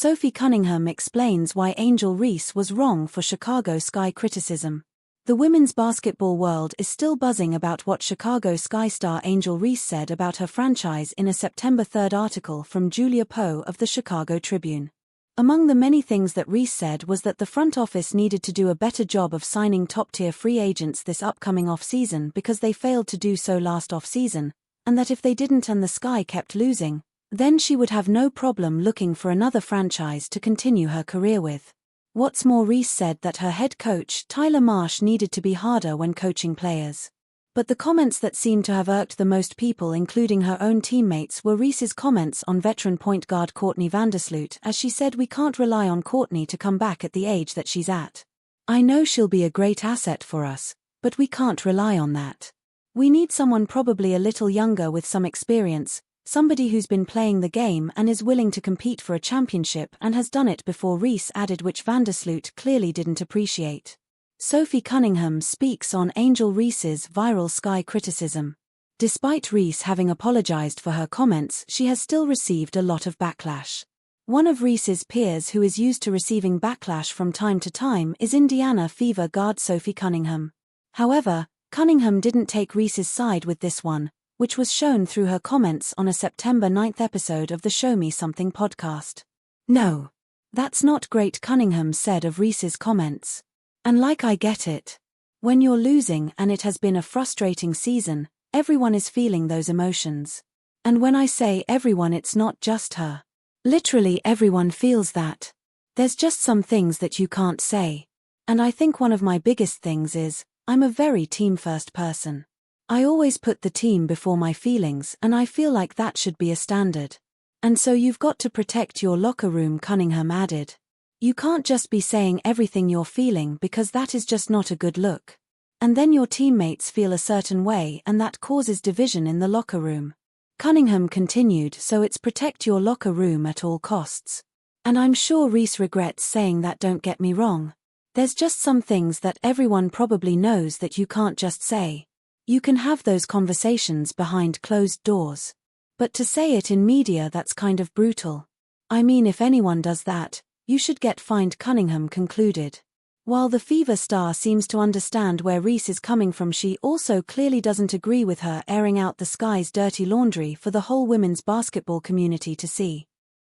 Sophie Cunningham explains why Angel Reese was wrong for Chicago Sky criticism. The women's basketball world is still buzzing about what Chicago Sky star Angel Reese said about her franchise in a September 3 article from Julia Poe of the Chicago Tribune. Among the many things that Reese said was that the front office needed to do a better job of signing top-tier free agents this upcoming off-season because they failed to do so last off-season, and that if they didn't and the Sky kept losing, then she would have no problem looking for another franchise to continue her career with. What's more, Reese said that her head coach, Tyler Marsh, needed to be harder when coaching players. But the comments that seemed to have irked the most people, including her own teammates, were Reese's comments on veteran point guard Courtney Vandersloot, as she said, "We can't rely on Courtney to come back at the age that she's at. I know she'll be a great asset for us, but we can't rely on that. We need someone probably a little younger with some experience, somebody who's been playing the game and is willing to compete for a championship and has done it before," Reese added, which Vandersloot clearly didn't appreciate. Sophie Cunningham speaks on Angel Reese's viral Sky criticism. Despite Reese having apologized for her comments, she has still received a lot of backlash. One of Reese's peers who is used to receiving backlash from time to time is Indiana Fever guard Sophie Cunningham. However, Cunningham didn't take Reese's side with this one, which was shown through her comments on a September 9 episode of the Show Me Something podcast. "No. That's not great," Cunningham said of Reese's comments. "And like, I get it. When you're losing and it has been a frustrating season, everyone is feeling those emotions. And when I say everyone, it's not just her. Literally everyone feels that. There's just some things that you can't say. And I think one of my biggest things is, I'm a very team-first person. I always put the team before my feelings, and I feel like that should be a standard. And so you've got to protect your locker room," Cunningham added. "You can't just be saying everything you're feeling, because that is just not a good look. And then your teammates feel a certain way and that causes division in the locker room." Cunningham continued, "So it's protect your locker room at all costs. And I'm sure Reese regrets saying that, don't get me wrong. There's just some things that everyone probably knows that you can't just say. You can have those conversations behind closed doors. But to say it in media, that's kind of brutal. I mean, if anyone does that, you should get fined," Cunningham concluded. While the Fever star seems to understand where Reese is coming from, she also clearly doesn't agree with her airing out the Sky's dirty laundry for the whole women's basketball community to see.